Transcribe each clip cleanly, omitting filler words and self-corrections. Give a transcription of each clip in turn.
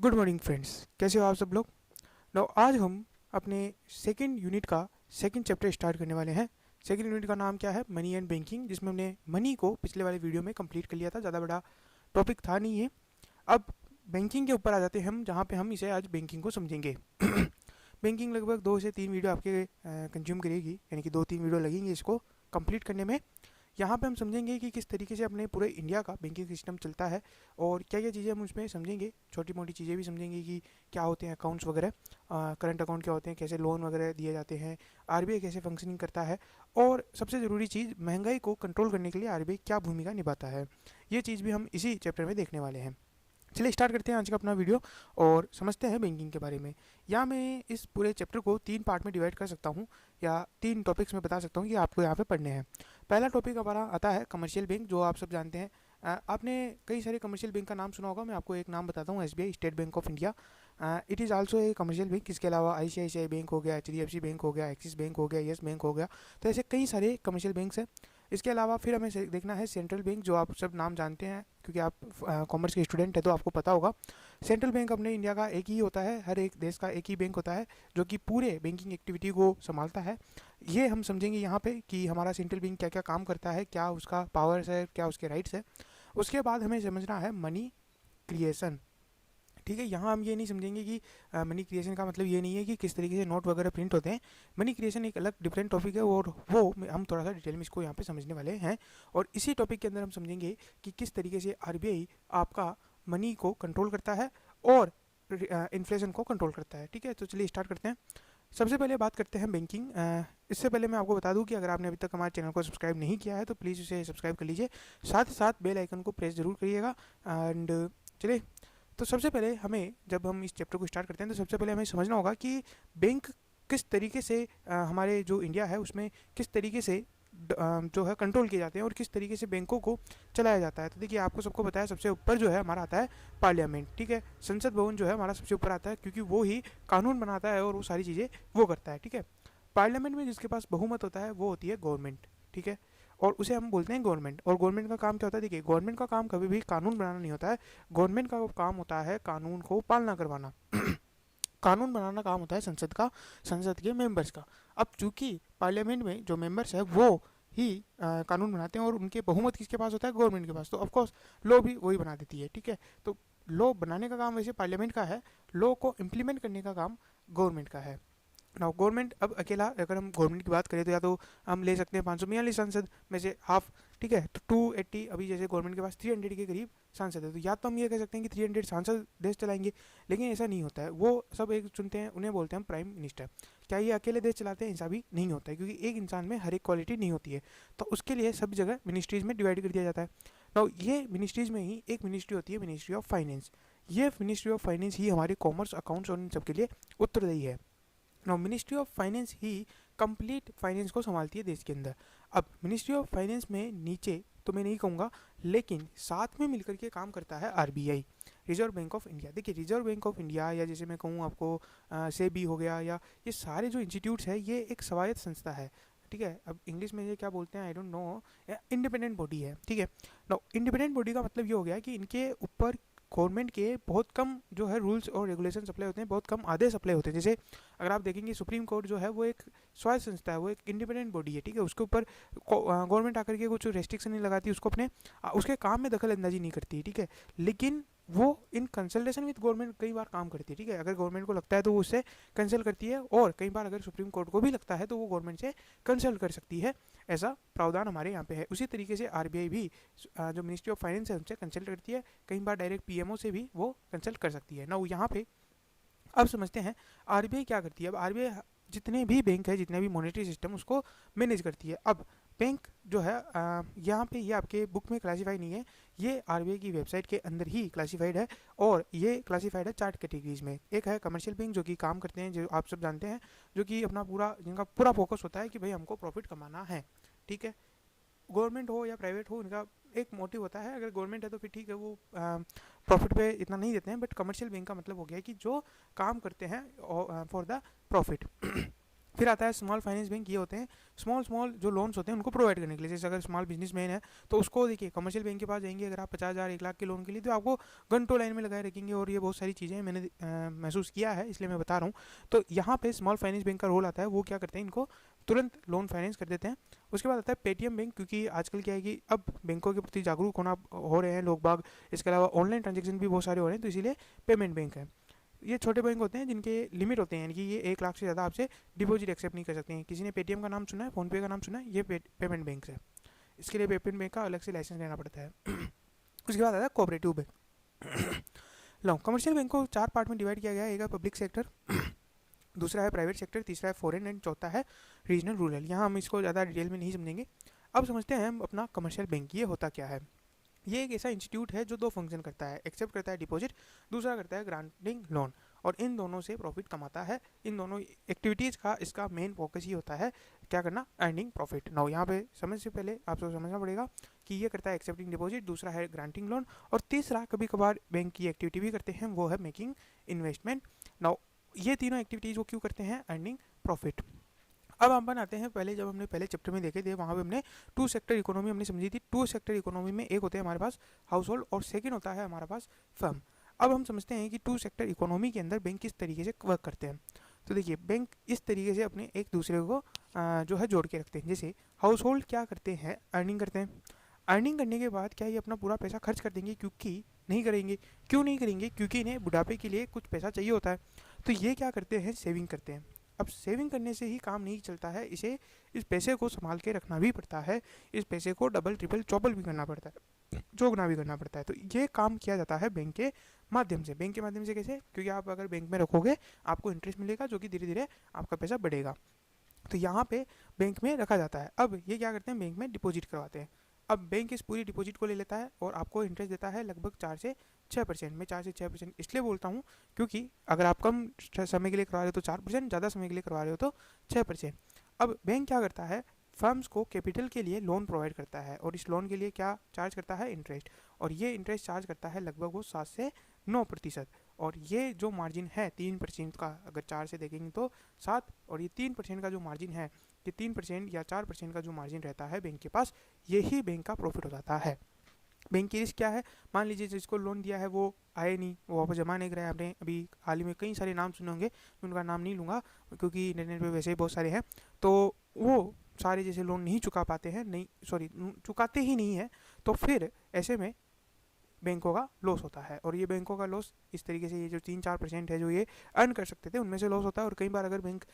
Good morning friends, कैसे हो आप सब लोग। नो आज हम अपने सेकंड यूनिट का सेकंड चैप्टर स्टार्ट करने वाले हैं। सेकंड यूनिट का नाम क्या है? मनी एंड बैंकिंग, जिसमें हमने मनी को पिछले वाले वीडियो में कंप्लीट कर लिया था। ज़्यादा बड़ा टॉपिक था नहीं ये। अब बैंकिंग के ऊपर आ जाते हैं हम, जहाँ पे हम इसे आज बैंकिंग को समझेंगे। बैंकिंग लगभग 2 से 3 वीडियो आपके कंज्यूम करेगी, यानी कि 2-3 वीडियो लगेंगे इसको कंप्लीट करने में। यहाँ पे हम समझेंगे कि किस तरीके से अपने पूरे इंडिया का बैंकिंग सिस्टम चलता है और क्या क्या चीज़ें हम उसमें समझेंगे। छोटी मोटी चीज़ें भी समझेंगे कि क्या होते हैं अकाउंट्स वगैरह, करंट अकाउंट क्या होते हैं, कैसे लोन वगैरह दिए जाते हैं, आरबीआई कैसे फंक्शनिंग करता है, और सबसे ज़रूरी चीज़ महंगाई को कंट्रोल करने के लिए आरबीआई क्या भूमिका निभाता है। ये चीज़ भी हम इसी चैप्टर में देखने वाले हैं। चलिए स्टार्ट करते हैं आज का अपना वीडियो और समझते हैं बैंकिंग के बारे में। या मैं इस पूरे चैप्टर को 3 पार्ट में डिवाइड कर सकता हूँ या 3 टॉपिक्स में बता सकता हूँ कि आपको यहाँ पे पढ़ने हैं। पहला टॉपिक हमारा आता है कमर्शियल बैंक, जो आप सब जानते हैं। आपने कई सारे कमर्शियल बैंक का नाम सुना होगा। मैं आपको एक नाम बताता हूँ, SBI, state bank of India. It is also a commercial bank. इसके अलावा आईसीआईसीआई बैंक हो गया, एचडीएफसी बैंक हो गया, एक्सिस बैंक हो गया, येस बैंक हो गया। तो ऐसे कई सारे कमर्शियल बैंक्स हैं। इसके अलावा फिर हमें देखना है सेंट्रल बैंक, जो आप सब नाम जानते हैं क्योंकि आप कॉमर्स के स्टूडेंट है तो आपको पता होगा। सेंट्रल बैंक अपने इंडिया का एक ही होता है, हर एक देश का एक ही बैंक होता है जो कि पूरे बैंकिंग एक्टिविटी को संभालता है। ये हम समझेंगे यहाँ पे कि हमारा सेंट्रल बैंक क्या क्या काम करता है, क्या उसका पावर्स है, क्या उसके राइट्स है। उसके बाद हमें समझना है मनी क्रिएशन। ठीक है, यहाँ हम ये नहीं समझेंगे कि मनी क्रिएशन का मतलब ये नहीं है कि किस तरीके से नोट वगैरह प्रिंट होते हैं। मनी क्रिएशन एक अलग डिफरेंट टॉपिक है और वो हम थोड़ा सा डिटेल में इसको यहाँ पे समझने वाले हैं। और इसी टॉपिक के अंदर हम समझेंगे कि किस तरीके से आरबीआई आपका मनी को कंट्रोल करता है और इन्फ्लेशन को कंट्रोल करता है। ठीक है, तो चलिए स्टार्ट करते हैं। सबसे पहले बात करते हैं बैंकिंग। इससे पहले मैं आपको बता दूं कि अगर आपने अभी तक हमारे चैनल को सब्सक्राइब नहीं किया है तो प्लीज़ उसे सब्सक्राइब कर लीजिए, साथ ही साथ बेल आइकन को प्रेस जरूर करिएगा। एंड चलिए, तो सबसे पहले हमें, जब हम इस चैप्टर को स्टार्ट करते हैं तो सबसे पहले हमें समझना होगा कि बैंक किस तरीके से हमारे जो इंडिया है उसमें किस तरीके से जो है कंट्रोल किए जाते हैं और किस तरीके से बैंकों को चलाया जाता है। तो देखिए, आपको सबको पता है सबसे ऊपर जो है हमारा आता है पार्लियामेंट। ठीक है, संसद भवन जो है हमारा सबसे ऊपर आता है क्योंकि वो ही कानून बनाता है और वो सारी चीज़ें वो करता है। ठीक है, पार्लियामेंट में जिसके पास बहुमत होता है वो होती है गवर्नमेंट। ठीक है, और उसे हम बोलते हैं गवर्नमेंट। और गवर्नमेंट का काम क्या होता है? देखिए, गवर्नमेंट का काम कभी भी कानून बनाना नहीं होता है। गवर्नमेंट का काम होता है कानून को पालना करवाना। कानून बनाना काम होता है संसद का, संसद के मेंबर्स का। अब चूंकि पार्लियामेंट में जो मेंबर्स है वो ही कानून बनाते हैं और उनके बहुमत किसके पास होता है? गवर्नमेंट के पास। तो ऑफकोर्स लॉ भी वही बना देती है। ठीक है, तो लॉ बनाने का काम वैसे पार्लियामेंट का है, लॉ को इम्प्लीमेंट करने का काम गवर्नमेंट का है। नाउ गवर्नमेंट अब अकेला, अगर हम गवर्नमेंट की बात करें तो या तो हम ले सकते हैं 542 सांसद में से हाफ। ठीक है, तो 280, अभी जैसे गवर्नमेंट के पास 300 के करीब सांसद है, तो या तो हम ये कह सकते हैं कि 300 सांसद देश चलाएंगे, लेकिन ऐसा नहीं होता है। वो सब एक चुनते हैं, उन्हें बोलते हैं प्राइम मिनिस्टर। क्या ये अकेले देश चलाते हैं? ऐसा भी नहीं होता है क्योंकि एक इंसान में हर एक क्वालिटी नहीं होती है। तो उसके लिए सब जगह मिनिस्ट्रीज में डिवाइड कर दिया जाता है। नाउ ये मिनिस्ट्रीज में ही एक मिनिस्ट्री होती है, मिनिस्ट्री ऑफ फाइनेंस। ये मिनिस्ट्री ऑफ फाइनेंस ही हमारे कॉमर्स, अकाउंट्स और इन सब के लिए उत्तरदायी है। Now ministry of finance he complete finance को संभालती है देश के अंदर। अब मिनिस्ट्री ऑफ फाइनेंस में नीचे तो मैं नहीं कहूँगा, लेकिन साथ में मिलकर के काम करता है RBI, reserve bank of India. देखिए, रिजर्व बैंक ऑफ इंडिया या जैसे मैं कहूँ आपको सेबी हो गया, या ये सारे जो इंस्टीट्यूट्स है ये एक स्वायत्त संस्था है। ठीक है, अब इंग्लिश में ये क्या बोलते हैं I don't know, independent body है। ठीक है, नाउ इंडिपेंडेंट बॉडी का मतलब ये हो गया कि इनके ऊपर गवर्नमेंट के बहुत कम जो है रूल्स और रेगुलेशन अप्लाई होते हैं, बहुत कम आदेश अप्लाई होते हैं। जैसे अगर आप देखेंगे सुप्रीम कोर्ट जो है वो एक स्वायत्त संस्था है, वो एक इंडिपेंडेंट बॉडी है। ठीक है, उसके ऊपर गवर्नमेंट आकर के कुछ रेस्ट्रिक्शन नहीं लगाती, उसको अपने उसके काम में दखल अंदाजी नहीं करती। ठीक है, लेकिन वो इन कंसल्टेशन विद गवर्नमेंट कई बार काम करती है। ठीक है, अगर गवर्नमेंट को लगता है तो वो उससे कंसल्ट करती है, और कई बार अगर सुप्रीम कोर्ट को भी लगता है तो वो गवर्नमेंट से कंसल्ट कर सकती है। ऐसा प्रावधान हमारे यहाँ पे है। उसी तरीके से आरबीआई भी जो मिनिस्ट्री ऑफ फाइनेंस है उनसे कंसल्ट करती है, कई बार डायरेक्ट पीएमओ से भी वो कंसल्ट कर सकती है ना। वो यहाँ पे अब समझते हैं आरबीआई क्या करती है। अब आरबीआई जितने भी बैंक है, जितने भी मॉनेटरी सिस्टम, उसको मैनेज करती है। अब बैंक जो है यहाँ पे ये आपके बुक में क्लासीफाई नहीं है, ये आरबीआई की वेबसाइट के अंदर ही क्लासीफाइड है। और ये क्लासीफाइड है 4 कैटेगरीज में। एक है कमर्शियल बैंक, जो कि काम करते हैं, जो आप सब जानते हैं, जो कि अपना पूरा, जिनका पूरा फोकस होता है कि भाई हमको प्रॉफिट कमाना है। ठीक है, गवर्नमेंट हो या प्राइवेट हो, उनका एक मोटिव होता है। अगर गवर्नमेंट है तो फिर ठीक है, वो प्रॉफिट पे इतना नहीं देते हैं, बट कमर्शियल बैंक का मतलब हो गया कि जो काम करते हैं फॉर द प्रॉफिट। फिर आता है स्मॉल फाइनेंस बैंक। ये होते हैं स्मॉल जो लोन्स होते हैं उनको प्रोवाइड करने के लिए। जैसे अगर स्मॉल बिजनेसमैन है तो उसको देखिए कमर्शियल बैंक के पास जाएंगे अगर आप 50,000 1 लाख के लोन के लिए, तो आपको घंटों लाइन में लगाए रखेंगे। और ये बहुत सारी चीज़ें मैंने महसूस किया है, इसलिए मैं बता रहा हूँ। तो यहाँ पे स्मॉल फाइनेंस बैंक का रोल आता है, वो क्या करते हैं, इनको तुरंत लोन फाइनेंस कर देते हैं। उसके बाद आता है पेटीएम बैंक, क्योंकि आजकल क्या है कि अब बैंकों के प्रति जागरूक होना हो रहे हैं लोग बाग। इसके अलावा ऑनलाइन ट्रांजेक्शन भी बहुत सारे हो रहे हैं, तो इसीलिए पेमेंट बैंक है। ये छोटे बैंक होते हैं जिनके लिमिट होते हैं, यानी कि ये 1 लाख से ज़्यादा आपसे डिपॉजिट एक्सेप्ट नहीं कर सकते हैं। किसी ने पेटीएम का नाम सुना है, फ़ोनपे का नाम सुना है, ये पेमेंट बैंक है। इसके लिए पेमेंट बैंक का अलग से लाइसेंस लेना पड़ता है। उसके बाद आता है कोऑपरेटिव बैंक। लो, कमर्शियल बैंक को 4 पार्ट में डिवाइड किया गया है। एक है पब्लिक सेक्टर, दूसरा है प्राइवेट सेक्टर, तीसरा है फॉरेन एंड चौथा है रीजनल रूरल। यहाँ हम इसको ज़्यादा डिटेल में नहीं समझेंगे। अब समझते हैं हम अपना कमर्शियल बैंक, ये होता क्या है। ये एक ऐसा इंस्टीट्यूट है जो 2 फंक्शन करता है, एक्सेप्ट करता है डिपॉजिट, दूसरा करता है ग्रांटिंग लोन, और इन दोनों से प्रॉफिट कमाता है। इन दोनों एक्टिविटीज़ का इसका मेन फोकस ही होता है क्या करना, अर्निंग प्रॉफिट। नाउ यहाँ पे समझ से पहले आपको समझना पड़ेगा कि ये करता है एक्सेप्टिंग डिपॉजिट, दूसरा है ग्रांटिंग लोन, और तीसरा कभी कभार बैंक की एक्टिविटी भी करते हैं, वो है मेकिंग इन्वेस्टमेंट। नाउ ये तीनों एक्टिविटीज़ वो क्यों करते हैं, अर्निंग प्रॉफिट। अब हम बनाते हैं, पहले जब हमने पहले चैप्टर में देखे थे वहाँ पे हमने 2 सेक्टर इकोनॉमी हमने समझी थी। 2 सेक्टर इकोनॉमी में एक होते हैं हमारे पास हाउस होल्ड और सेकेंड होता है हमारे पास फर्म। अब हम समझते हैं कि 2 सेक्टर इकोनॉमी के अंदर बैंक किस तरीके से वर्क करते हैं। तो देखिए बैंक इस तरीके से अपने एक दूसरे को जो है जोड़ के रखते हैं। जैसे हाउस होल्ड क्या करते हैं, अर्निंग करते हैं। अर्निंग करने के बाद क्या ये अपना पूरा पैसा खर्च कर देंगे, क्योंकि नहीं करेंगे। क्यों नहीं करेंगे, क्योंकि इन्हें बुढ़ापे के लिए कुछ पैसा चाहिए होता है। तो ये क्या करते हैं, सेविंग करते हैं। अब सेविंग करने से ही काम नहीं चलता है, इसे इस पैसे को संभाल के रखना भी पड़ता है, इस पैसे को डबल ट्रिपल चौपल भी करना पड़ता है, जोगना भी करना पड़ता है। तो ये काम किया जाता है बैंक के माध्यम से। बैंक के माध्यम से कैसे, क्योंकि आप अगर बैंक में रखोगे आपको इंटरेस्ट मिलेगा, जो कि धीरे धीरे आपका पैसा बढ़ेगा। तो यहाँ पे बैंक में रखा जाता है। अब ये क्या करते हैं, बैंक में डिपॉजिट करवाते हैं। अब बैंक इस पूरी डिपॉजिट को ले लेता है और आपको इंटरेस्ट देता है लगभग 4 से 6%। मैं 4 से 6% इसलिए बोलता हूँ क्योंकि अगर आप कम समय के लिए करवा रहे हो तो 4%, ज़्यादा समय के लिए करवा रहे हो तो 6%। अब बैंक क्या करता है, फर्म्स को कैपिटल के लिए लोन प्रोवाइड करता है, और इस लोन के लिए क्या चार्ज करता है, इंटरेस्ट। और ये इंटरेस्ट चार्ज करता है लगभग वो 7 से 9%। और ये जो मार्जिन है 3% का, अगर 4 से देखेंगे तो 7, और ये 3% का जो मार्जिन है, ये 3% या 4% का जो मार्जिन रहता है बैंक के पास, यही बैंक का प्रॉफिट हो जाता है। बैंक की रिस्क क्या है, मान लीजिए जिसको लोन दिया है वो आए नहीं, वो वापस जमा नहीं कराया। आपने अभी हाल ही में कई सारे नाम सुने होंगे, उनका नाम नहीं लूँगा क्योंकि इंटरनेट पे वैसे ही बहुत सारे हैं। तो वो सारे जैसे लोन नहीं चुका पाते हैं, नहीं सॉरी चुकाते ही नहीं है, तो फिर ऐसे में बैंकों का लॉस होता है। और ये बैंकों का लॉस इस तरीके से, ये जो 3-4% है जो ये अर्न कर सकते थे उनमें से लॉस होता है। और कई बार अगर बैंक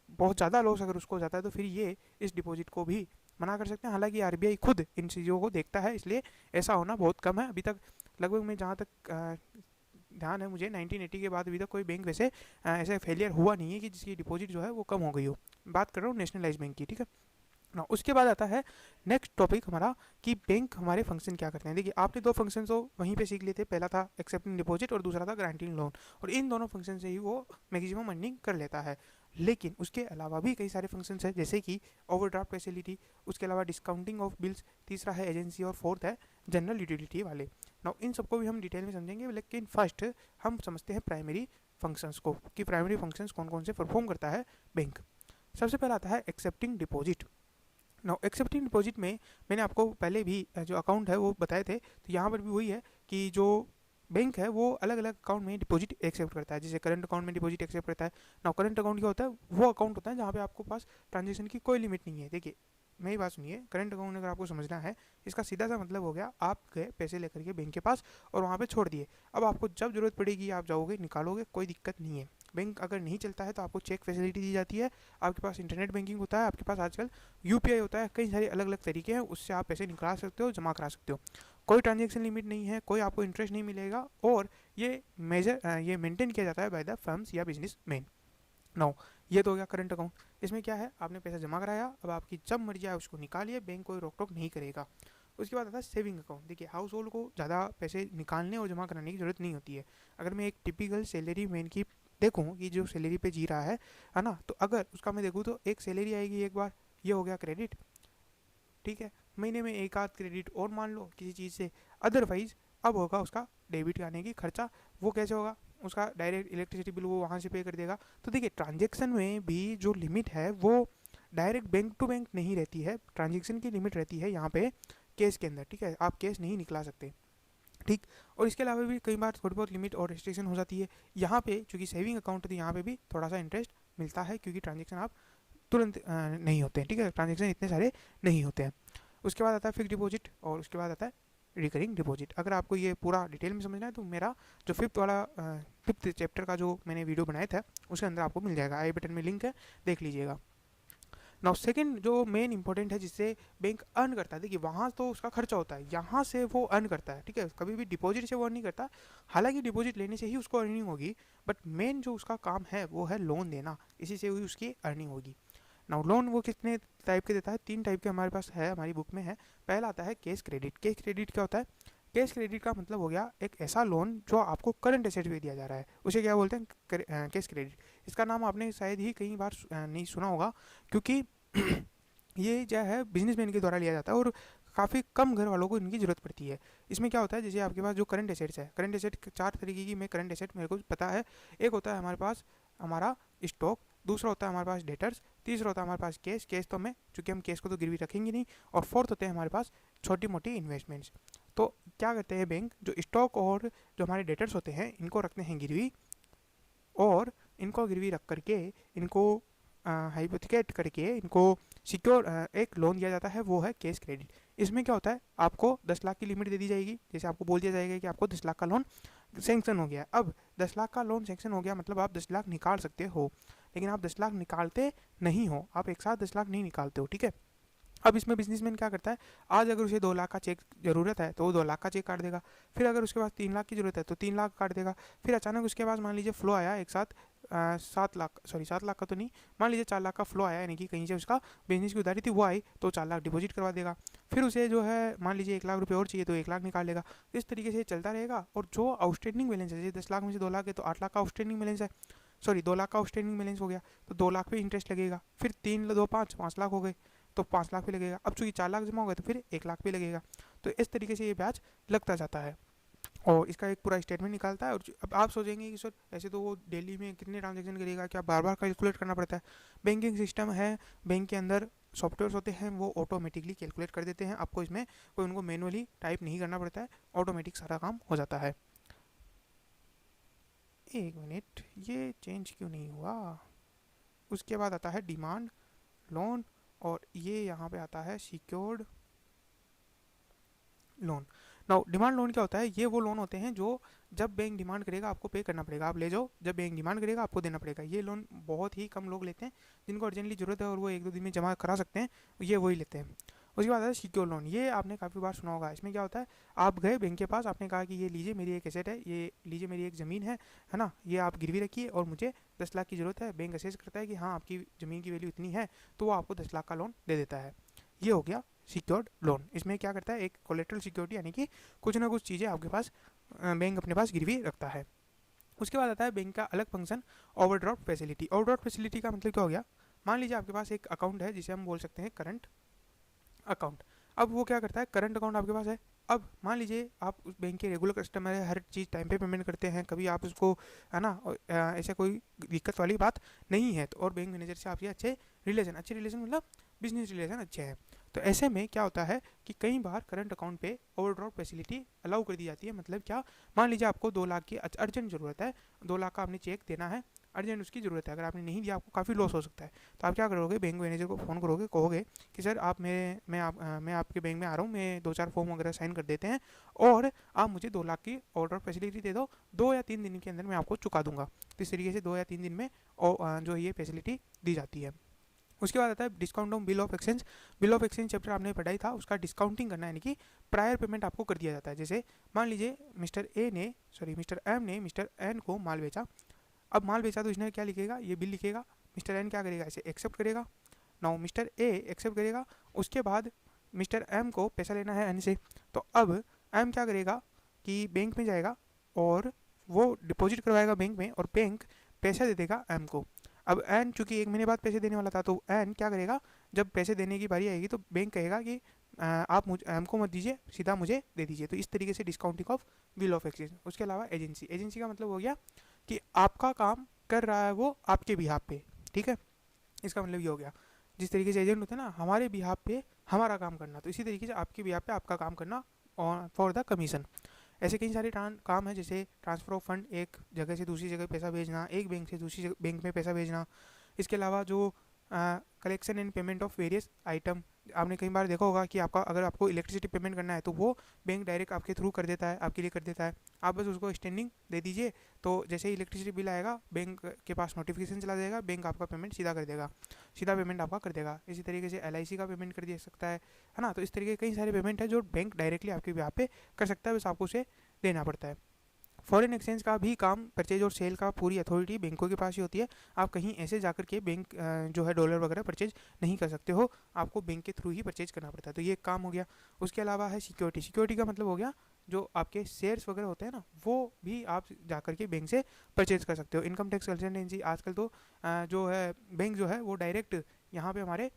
बहुत ज़्यादा लॉस अगर उसको हो जाता है तो फिर ये इस डिपॉजिट को भी मना कर सकते हैं। हालांकि आरबीआई खुद इन चीज़ों को देखता है, इसलिए ऐसा होना बहुत कम है। अभी तक लगभग मैं जहाँ तक ध्यान है मुझे 1980 के बाद अभी तक कोई बैंक वैसे ऐसे फेलियर हुआ नहीं है कि जिसकी डिपॉजिट जो है वो कम हो गई हो। बात कर रहा हूँ नेशनलाइज बैंक की, ठीक है ना। उसके बाद आता है नेक्स्ट टॉपिक हमारा कि बैंक हमारे फंक्शन क्या करते हैं। देखिए आपने 2 फंक्शन तो वहीं पे सीख लिए थे, पहला था एक्सेप्टिंग डिपॉजिट और दूसरा था ग्रांटिंग लोन, और इन दोनों फंक्शन से ही वो मैक्सिमम अर्निंग कर लेता है। लेकिन उसके अलावा भी कई सारे फंक्शंस हैं, जैसे कि ओवरड्राफ्ट फैसिलिटी, उसके अलावा डिस्काउंटिंग ऑफ बिल्स, तीसरा है एजेंसी, और फोर्थ है जनरल यूटिलिटी वाले। नाउ इन सबको भी हम डिटेल में समझेंगे, लेकिन फर्स्ट हम समझते हैं प्राइमरी फंक्शंस को, कि प्राइमरी फंक्शंस कौन कौन से परफॉर्म करता है बैंक। सबसे पहला आता है accepting deposit. Now accepting deposit में मैंने आपको पहले भी जो अकाउंट है वो बताए थे, तो यहाँ पर भी वही है कि जो बैंक है वो अलग अलग अकाउंट में डिपॉजिट एक्सेप्ट करता है। जैसे करंट अकाउंट में डिपॉजिट एक्सेप्ट करता है। नाउ करंट अकाउंट क्या होता है, वो अकाउंट होता है जहाँ पे आपको पास ट्रांजेक्शन की कोई लिमिट नहीं है। देखिए मेरी बात सुनिए, करंट अकाउंट अगर आपको समझना है, इसका सीधा सा मतलब हो गया आप गए पैसे लेकर के बैंक के पास और वहाँ पे छोड़ दिए। अब आपको जब जरूरत पड़ेगी आप जाओगे निकालोगे, कोई दिक्कत नहीं है। बैंक अगर नहीं चलता है तो आपको चेक फैसिलिटी दी जाती है, आपके पास इंटरनेट बैंकिंग होता है, आपके पास आजकल यूपीआई होता है, कई सारे अलग अलग तरीके हैं, उससे आप पैसे निकाल सकते हो, जमा करा सकते हो। कोई ट्रांजेक्शन लिमिट नहीं है, कोई आपको इंटरेस्ट नहीं मिलेगा, और ये ये मेंटेन किया जाता है बाय द फर्म्स या बिजनेस मैन। नाउ ये तो हो गया करंट अकाउंट। इसमें क्या है, आपने पैसा जमा कराया, अब आपकी जब मर्जी आए उसको निकालिए, बैंक कोई रोक टोक नहीं करेगा। उसके बाद आता है सेविंग अकाउंट। देखिए हाउस होल्ड को ज़्यादा पैसे निकालने और जमा कराने की ज़रूरत नहीं होती है। अगर मैं एक टिपिकल सैलरी मैन की देखूँ कि जो सैलरी पे जी रहा है ना, तो अगर उसका मैं देखूँ तो एक सैलरी आएगी एक बार, ये हो गया क्रेडिट, ठीक है। महीने में एक आध क्रेडिट और मान लो किसी चीज़ से, अदरवाइज अब होगा उसका डेबिट आने की खर्चा। वो कैसे होगा, उसका डायरेक्ट इलेक्ट्रिसिटी बिल वो वहाँ से पे कर देगा। तो देखिए ट्रांजेक्शन में भी जो लिमिट है वो डायरेक्ट बैंक टू बैंक नहीं रहती है, ट्रांजेक्शन की लिमिट रहती है यहाँ पे केस के अंदर, ठीक है, आप केस नहीं निकला सकते, ठीक। और इसके अलावा भी कई बार थोड़ी बहुत लिमिट और रिस्ट्रिक्शन हो जाती है। यहाँ पे चूँकि सेविंग अकाउंट है तो यहाँ पे भी थोड़ा सा इंटरेस्ट मिलता है, क्योंकि ट्रांजेक्शन आप तुरंत नहीं होते हैं, ठीक है, ट्रांजेक्शन इतने सारे नहीं होते हैं। उसके बाद आता है फिक्स डिपॉजिट और उसके बाद आता है रिकरिंग डिपॉजिट। अगर आपको ये पूरा डिटेल में समझना है तो मेरा जो फिफ्थ चैप्टर का जो मैंने वीडियो बनाया था उसके अंदर आपको मिल जाएगा, आई बटन में लिंक है, देख लीजिएगा। नाउ सेकंड जो मेन इंपॉर्टेंट है जिससे बैंक अर्न करता है, देखिए वहाँ तो उसका खर्चा होता है, यहाँ से वो अर्न करता है, ठीक है, कभी भी डिपॉजिट से वो अर्न नहीं करता। हालांकि डिपॉजिट लेने से ही उसको अर्निंग होगी, बट मेन जो उसका काम है वो है लोन देना, इसी से हुई उसकी अर्निंग होगी। नाउ लोन वो कितने टाइप के देता है, 3 टाइप के हमारे पास है, हमारी बुक में है। पहला आता है केस क्रेडिट। केस क्रेडिट क्या होता है? केस क्रेडिट का मतलब हो गया एक ऐसा लोन जो आपको करंट एसेट पे दिया जा रहा है, उसे क्या बोलते हैं? Case credit. इसका नाम आपने शायद ही कई बार नहीं सुना होगा, क्योंकि ये जो है बिजनेसमैन के द्वारा लिया जाता है और काफ़ी कम घर वालों को इनकी ज़रूरत पड़ती है। इसमें क्या होता है, जैसे आपके पास जो करंट एसेट्स है, करंट एसेट 4 तरीके की मैं करंट एसेट मेरे को पता है। एक होता है हमारे पास हमारा स्टॉक, दूसरा होता है हमारे पास डेटर्स, तीसरा होता है हमारे पास केस। केस तो मैं, चूँकि हम केस को तो गिरवी रखेंगे नहीं। और फोर्थ होते हैं हमारे पास छोटी मोटी इन्वेस्टमेंट्स। तो क्या करते हैं बैंक, जो स्टॉक और जो हमारे डेटर्स होते हैं इनको रखते हैं गिरवी, और इनको गिरवी रख करके इनको हाइपोथिकेट करके इनको सिक्योर एक लोन दिया जाता है, वो है केस क्रेडिट। इसमें क्या होता है, आपको 10 लाख की लिमिट दे दी जाएगी, जैसे आपको बोल दिया जाएगा कि आपको 10 लाख का लोन सेंक्शन हो गया। अब 10 लाख का लोन सेंक्शन हो गया मतलब आप 10 लाख निकाल सकते हो, लेकिन आप 10 लाख निकालते नहीं हो, आप एक साथ 10 लाख नहीं निकालते हो, ठीक है। अब इसमें बिजनेसमैन क्या करता है, आज अगर उसे 2 लाख का चेक ज़रूरत है तो वो 2 लाख का चेक काट देगा। फिर अगर उसके पास 3 लाख की ज़रूरत है तो 3 लाख काट देगा। फिर अचानक उसके पास मान लीजिए फ्लो आया एक साथ 7 लाख का तो नहीं, मान लीजिए 4 लाख का फ्लो आया, यानी कि कहीं से उसका बिजनेस की उधारी थी वो आई, तो 4 लाख डिपॉजिट करवा देगा। फिर उसे जो है मान लीजिए 1 लाख रुपये और चाहिए तो 1 लाख निकाल लेगा। इस तरीके से चलता रहेगा। और जो आउटस्टैंडिंग बैलेंस है, जैसे 10 लाख में से 2 लाख है तो 8 लाख का आउटस्टैंडिंग बैलेंस है, सॉरी 2 लाख का आउटस्टैंडिंग बैलेंस हो गया, तो 2 लाख पे इंटरेस्ट लगेगा। फिर 3 2 5 लाख हो गए तो 5 लाख भी लगेगा। अब चूँकि 4 लाख जमा हो गए तो फिर 1 लाख भी लगेगा। तो इस तरीके से ये ब्याज लगता जाता है और इसका एक पूरा स्टेटमेंट निकालता है। और अब आप सोचेंगे कि सर ऐसे तो वो डेली में कितने ट्रांजेक्शन करेगा, क्या बार बार कैलकुलेट करना पड़ता है? बैंकिंग सिस्टम है, बैंक के अंदर सॉफ्टवेयर होते हैं, वो ऑटोमेटिकली कैलकुलेट कर देते हैं, आपको इसमें कोई उनको मैनुअली टाइप नहीं करना पड़ता है, ऑटोमेटिक सारा काम हो जाता है। एक मिनट, ये चेंज क्यों नहीं हुआ? उसके बाद आता है डिमांड लोन और ये यहाँ पे आता है secured loan. Now demand loan क्या होता है, ये वो लोन होते हैं जो जब बैंक डिमांड करेगा आपको पे करना पड़ेगा, आप ले जाओ, जब बैंक डिमांड करेगा आपको देना पड़ेगा। ये लोन बहुत ही कम लोग लेते हैं, जिनको अर्जेंटली ज़रूरत है और वो 1-2 दिन में जमा करा सकते हैं, ये वही लेते हैं। उसके बाद आता है सिक्योर लोन। ये आपने काफ़ी बार सुना होगा। इसमें क्या होता है, आप गए बैंक के पास, आपने कहा कि ये लीजिए मेरी एक एसेट है, ये लीजिए मेरी एक ज़मीन है ना, ये आप गिरवी रखिए और मुझे 10 लाख की ज़रूरत है। बैंक असेस करता है कि हाँ आपकी ज़मीन की वैल्यू इतनी है, तो वो आपको 10 लाख का लोन दे देता है। ये हो गया सिक्योर्ड लोन। इसमें क्या करता है, एक कोलेटरल सिक्योरिटी, यानी कि कुछ ना कुछ चीज़ें आपके पास बैंक अपने पास गिरवी रखता है। उसके बाद आता है बैंक का अलग function, overdraft facility. Overdraft facility का मतलब क्या हो गया, मान लीजिए आपके पास एक अकाउंट है जिसे हम बोल सकते हैं करंट अकाउंट। अब वो क्या करता है, करंट अकाउंट आपके पास है। अब मान लीजिए आप उस बैंक के रेगुलर कस्टमर है, हर चीज़ टाइम पे पेमेंट करते हैं, कभी आप उसको, है ना, ऐसा कोई दिक्कत वाली बात नहीं है, तो और बैंक मैनेजर से आपके अच्छे रिलेशन मतलब बिजनेस रिलेशन अच्छे हैं। तो ऐसे में क्या होता है कि कई बार करंट अकाउंट पे ओवरड्राफ्ट फैसिलिटी अलाउ कर दी जाती है। मतलब क्या, मान लीजिए आपको 2 लाख की अर्जेंट ज़रूरत है, 2 लाख का आपने चेक देना है, अर्जेंट उसकी ज़रूरत है, अगर आपने नहीं दिया आपको काफ़ी लॉस हो सकता है। तो आप क्या करोगे, बैंक मैनेजर को फ़ोन करोगे, कहोगे कि सर आप मैं आपके बैंक में आ रहा हूँ, मैं 2-4 फॉर्म वगैरह साइन कर देते हैं और आप मुझे 2 लाख की ओवरड्राफ्ट फैसिलिटी दे दो, 2 या 3 दिन के अंदर मैं आपको चुका दूंगा। तो इस तरीके से 2 या 3 दिन में जो ये फैसिलिटी दी जाती है। उसके बाद आता है discount on bill of exchange. Bill of exchange chapter आपने पढ़ाई था, उसका डिस्काउंटिंग करना, यानी कि प्रायर पेमेंट आपको कर दिया जाता है। जैसे मान लीजिए मिस्टर एम ने मिस्टर एन को माल बेचा। अब माल बेचा तो इसने क्या लिखेगा, ये बिल लिखेगा, मिस्टर एन क्या करेगा, इसे एक्सेप्ट करेगा। नाउ मिस्टर ए एक्सेप्ट करेगा, उसके बाद मिस्टर एम को पैसा लेना है एन से, तो अब एम क्या करेगा कि बैंक में जाएगा और वो डिपॉजिट करवाएगा बैंक में, और बैंक पैसा दे देगा एम को। अब एन चूंकि 1 महीने बाद पैसे देने वाला था, तो एन क्या करेगा, जब पैसे देने की बारी आएगी तो बैंक कहेगा कि आप मुझे एम को मत दीजिए, सीधा मुझे दे दीजिए। तो इस तरीके से discounting of bill of exchange. उसके अलावा एजेंसी का मतलब हो गया कि आपका काम कर रहा है वो आपके बिहाफ पे, ठीक है। इसका मतलब ये हो गया, जिस तरीके से एजेंट होते हैं ना हमारे बिहाफ पे हमारा काम करना, तो इसी तरीके से आपके बिहाफ पे आपका काम करना फॉर द कमीशन। ऐसे कई सारे काम हैं, जैसे ट्रांसफ़र ऑफ फंड, एक जगह से दूसरी जगह पैसा भेजना, एक बैंक से दूसरी बैंक में पैसा भेजना। इसके अलावा जो collection and payment of various item, आपने कई बार देखा होगा कि आपका अगर आपको इलेक्ट्रिसिटी पेमेंट करना है तो वो बैंक डायरेक्ट आपके थ्रू कर देता है, आपके लिए कर देता है। आप बस उसको स्टैंडिंग दे दीजिए, तो जैसे ही इलेक्ट्रिसिटी बिल आएगा बैंक के पास नोटिफिकेशन चला जाएगा, बैंक आपका पेमेंट सीधा कर देगा, सीधा पेमेंट आपका कर देगा। इसी तरीके से LIC का पेमेंट कर दे सकता है ना। तो इस तरीके के कई सारे पेमेंट है जो बैंक डायरेक्टली आपके यहाँ पे कर सकता है, बस आपको उसे देना पड़ता है। फॉरेन एक्सचेंज का भी काम, परचेज और सेल का पूरी अथॉरिटी बैंकों के पास ही होती है। आप कहीं ऐसे जाकर के बैंक जो है डॉलर वगैरह परचेज नहीं कर सकते हो, आपको बैंक के थ्रू ही परचेज करना पड़ता है। तो ये एक काम हो गया। उसके अलावा है सिक्योरिटी। सिक्योरिटी का मतलब हो गया जो आपके शेयर्स वगैरह होते हैं ना, वो भी आप जाकर के बैंक से परचेज कर सकते हो। इनकम टैक्स कंसल्टेंसी, आजकल तो जो है बैंक जो है वो डायरेक्ट यहाँ पे हमारे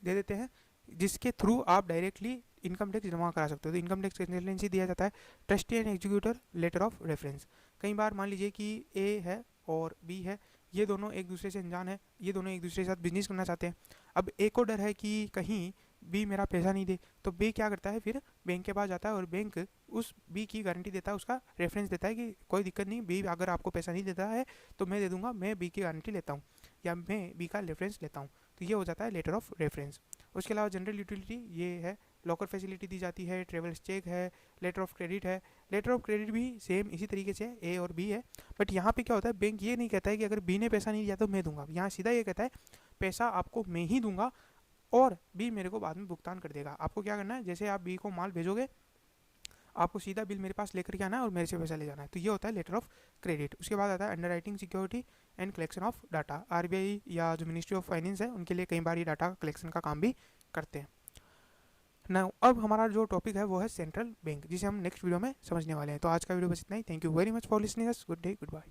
दे देते हैं, जिसके थ्रू आप डायरेक्टली इनकम टैक्स जमा करा सकते हो। तो इनकम टैक्स कंसल्टेंसी दिया जाता है trustee and executor letter of reference. कई बार मान लीजिए कि A है और B है, ये दोनों एक दूसरे से अनजान है, ये दोनों एक दूसरे के साथ बिजनेस करना चाहते हैं। अब A को डर है कि कहीं B मेरा पैसा नहीं दे, तो B क्या करता है, फिर बैंक के पास जाता है और बैंक उस B की गारंटी देता है, उसका रेफरेंस देता है कि कोई दिक्कत नहीं, B अगर आपको पैसा नहीं देता है तो मैं दे दूंगा, मैं B की गारंटी लेता हूँ या मैं B का रेफरेंस लेता हूँ। तो ये हो जाता है लेटर ऑफ रेफरेंस। उसके अलावा जनरल यूटिलिटी, ये है लॉकर फैसिलिटी दी जाती है, ट्रेवल्स चेक है, लेटर ऑफ क्रेडिट है। लेटर ऑफ क्रेडिट भी सेम इसी तरीके से A और B है, बट यहाँ पे क्या होता है, बैंक ये नहीं कहता है कि अगर B ने पैसा नहीं दिया तो मैं दूंगा, यहाँ सीधा ये कहता है पैसा आपको मैं ही दूंगा और B मेरे को बाद में भुगतान कर देगा। आपको क्या करना है, जैसे आप B को माल भेजोगे, आपको सीधा बिल मेरे पास लेकर के आना है और मेरे से पैसा ले जाना है। तो ये होता है लेटर ऑफ क्रेडिट। उसके बाद आता है under writing, security and collection of data. RBI या जो मिनिस्ट्री ऑफ फाइनेंस है उनके लिए कई बार ये डाटा कलेक्शन का काम भी करते हैं ना। अब हमारा जो टॉपिक है वो है सेंट्रल बैंक, जिसे हम नेक्स्ट वीडियो में समझने वाले हैं। तो आज का वीडियो बस इतना ही। Thank you very much for listening us. Good day, good bye.